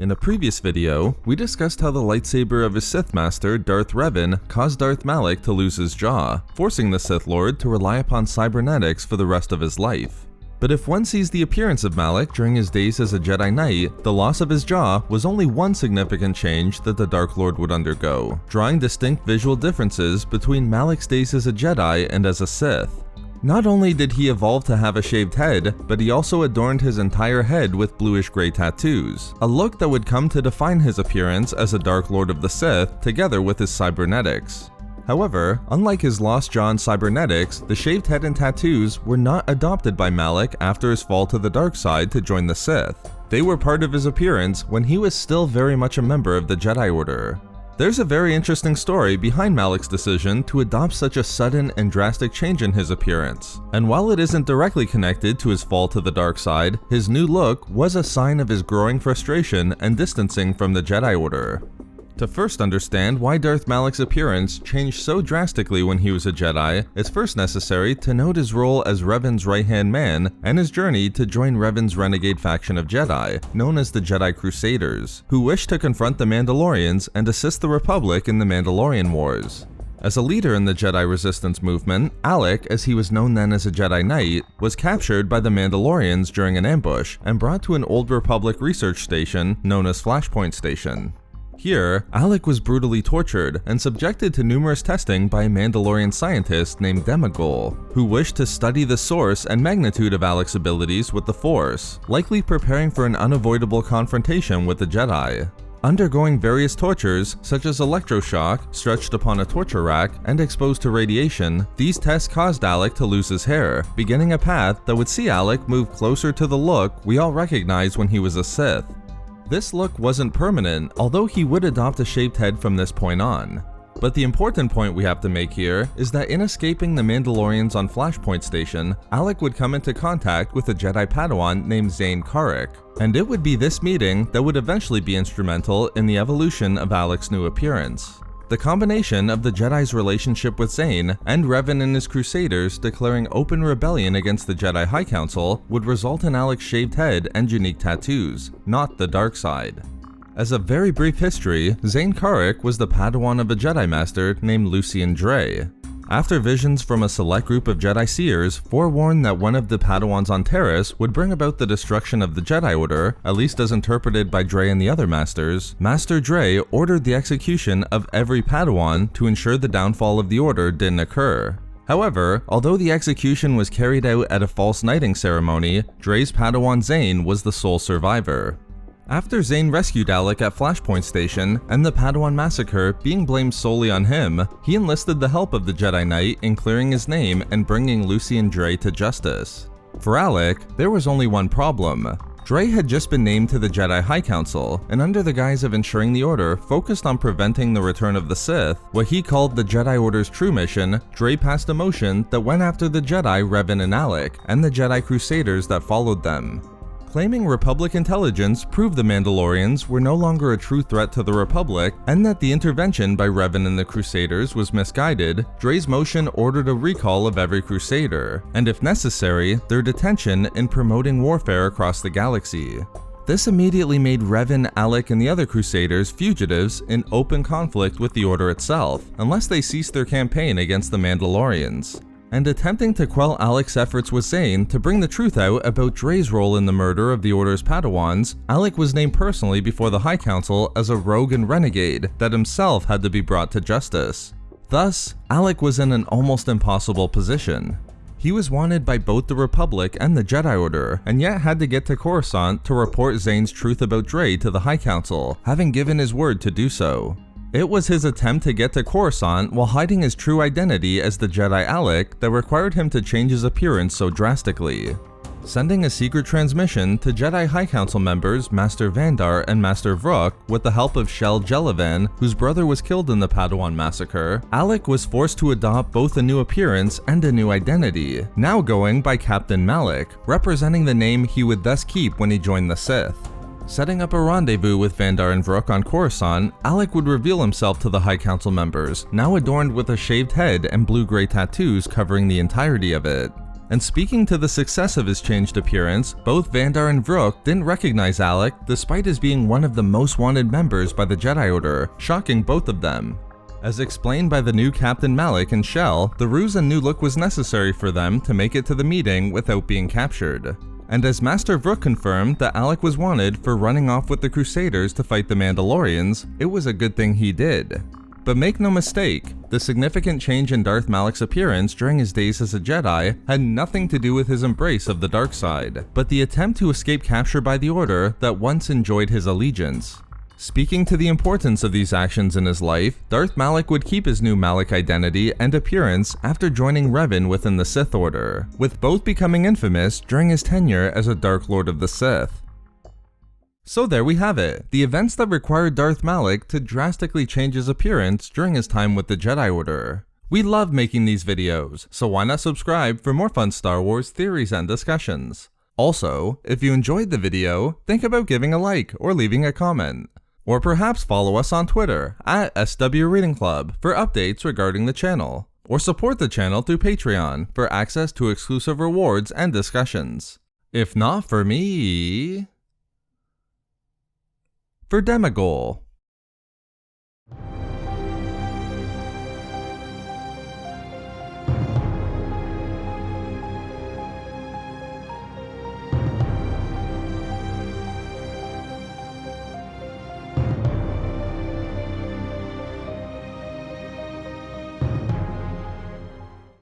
In a previous video, we discussed how the lightsaber of his Sith master, Darth Revan, caused Darth Malak to lose his jaw, forcing the Sith Lord to rely upon cybernetics for the rest of his life. But if one sees the appearance of Malak during his days as a Jedi Knight, the loss of his jaw was only one significant change that the Dark Lord would undergo, drawing distinct visual differences between Malak's days as a Jedi and as a Sith. Not only did he evolve to have a shaved head, but he also adorned his entire head with bluish-gray tattoos, a look that would come to define his appearance as a Dark Lord of the Sith together with his cybernetics. However, unlike his lost jaw and cybernetics, the shaved head and tattoos were not adopted by Malak after his fall to the dark side to join the Sith. They were part of his appearance when he was still very much a member of the Jedi Order. There's a very interesting story behind Malak's decision to adopt such a sudden and drastic change in his appearance, and while it isn't directly connected to his fall to the dark side, his new look was a sign of his growing frustration and distancing from the Jedi Order. To first understand why Darth Malak's appearance changed so drastically when he was a Jedi, it's first necessary to note his role as Revan's right-hand man and his journey to join Revan's renegade faction of Jedi, known as the Jedi Crusaders, who wished to confront the Mandalorians and assist the Republic in the Mandalorian Wars. As a leader in the Jedi Resistance movement, Alek, as he was known then as a Jedi Knight, was captured by the Mandalorians during an ambush and brought to an Old Republic research station known as Flashpoint Station. Here, Alek was brutally tortured and subjected to numerous testing by a Mandalorian scientist named Demagol, who wished to study the source and magnitude of Alek's abilities with the Force, likely preparing for an unavoidable confrontation with the Jedi. Undergoing various tortures, such as electroshock, stretched upon a torture rack, and exposed to radiation, these tests caused Alek to lose his hair, beginning a path that would see Alek move closer to the look we all recognized when he was a Sith. This look wasn't permanent, although he would adopt a shaved head from this point on. But the important point we have to make here is that in escaping the Mandalorians on Flashpoint Station, Alek would come into contact with a Jedi Padawan named Zane Karrak, and it would be this meeting that would eventually be instrumental in the evolution of Alek's new appearance. The combination of the Jedi's relationship with Zane and Revan and his Crusaders declaring open rebellion against the Jedi High Council would result in Alek's shaved head and unique tattoos, not the dark side. As a very brief history, Zane Karrak was the Padawan of a Jedi Master named Lucian Dre. After visions from a select group of Jedi Seers forewarned that one of the Padawans on Terrace would bring about the destruction of the Jedi Order, at least as interpreted by Dre and the other Masters, Master Dre ordered the execution of every Padawan to ensure the downfall of the Order didn't occur. However, although the execution was carried out at a false knighting ceremony, Dre's Padawan Zane was the sole survivor. After Zane rescued Alek at Flashpoint Station, and the Padawan massacre being blamed solely on him, he enlisted the help of the Jedi Knight in clearing his name and bringing Lucian Dre to justice. For Alek, there was only one problem. Dre had just been named to the Jedi High Council, and under the guise of ensuring the Order focused on preventing the return of the Sith, what he called the Jedi Order's true mission, Dre passed a motion that went after the Jedi Revan and Alek, and the Jedi Crusaders that followed them. Claiming Republic intelligence proved the Mandalorians were no longer a true threat to the Republic, and that the intervention by Revan and the Crusaders was misguided, Dre's motion ordered a recall of every Crusader, and if necessary, their detention in promoting warfare across the galaxy. This immediately made Revan, Alek, and the other Crusaders fugitives in open conflict with the Order itself, unless they ceased their campaign against the Mandalorians. And attempting to quell Alek's efforts with Zane to bring the truth out about Dre's role in the murder of the Order's Padawans, Alek was named personally before the High Council as a rogue and renegade that himself had to be brought to justice. Thus, Alek was in an almost impossible position. He was wanted by both the Republic and the Jedi Order, and yet had to get to Coruscant to report Zane's truth about Dre to the High Council, having given his word to do so. It was his attempt to get to Coruscant while hiding his true identity as the Jedi Alek that required him to change his appearance so drastically. Sending a secret transmission to Jedi High Council members Master Vandar and Master Vrook with the help of Shel Jelavan, whose brother was killed in the Padawan massacre, Alek was forced to adopt both a new appearance and a new identity, now going by Captain Malak, representing the name he would thus keep when he joined the Sith. Setting up a rendezvous with Vandar and Vrook on Coruscant, Alek would reveal himself to the High Council members, now adorned with a shaved head and blue-gray tattoos covering the entirety of it. And speaking to the success of his changed appearance, both Vandar and Vrook didn't recognize Alek despite his being one of the most wanted members by the Jedi Order, shocking both of them. As explained by the new Captain Malak and Shell, the ruse and new look was necessary for them to make it to the meeting without being captured. And as Master Vrook confirmed that Alek was wanted for running off with the Crusaders to fight the Mandalorians, it was a good thing he did. But make no mistake, the significant change in Darth Malak's appearance during his days as a Jedi had nothing to do with his embrace of the dark side, but the attempt to escape capture by the Order that once enjoyed his allegiance. Speaking to the importance of these actions in his life, Darth Malak would keep his new Malak identity and appearance after joining Revan within the Sith Order, with both becoming infamous during his tenure as a Dark Lord of the Sith. So there we have it, the events that required Darth Malak to drastically change his appearance during his time with the Jedi Order. We love making these videos, so why not subscribe for more fun Star Wars theories and discussions. Also, if you enjoyed the video, think about giving a like or leaving a comment. Or perhaps follow us on Twitter at SW Reading Club for updates regarding the channel. Or support the channel through Patreon for access to exclusive rewards and discussions. If not for me... for Demagol.